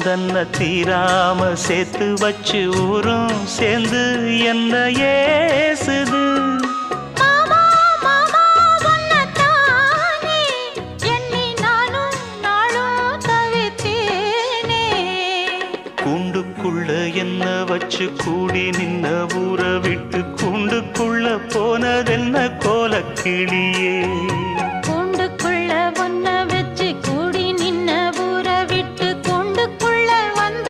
தன்ன தீராம சேர்த்து வச்சு ஊரும் சேர்ந்து என்ன ஏசுது. மாமா மாமா உன்னத்தானே எண்ணி நானும் நாளும் தவித்தேனே. கூண்டுக்குள்ள என்ன வச்சு கூடி நின்ன ஊரை விட்டு கூண்டுக்குள்ள போனதென்ன கோலக்கிளியே.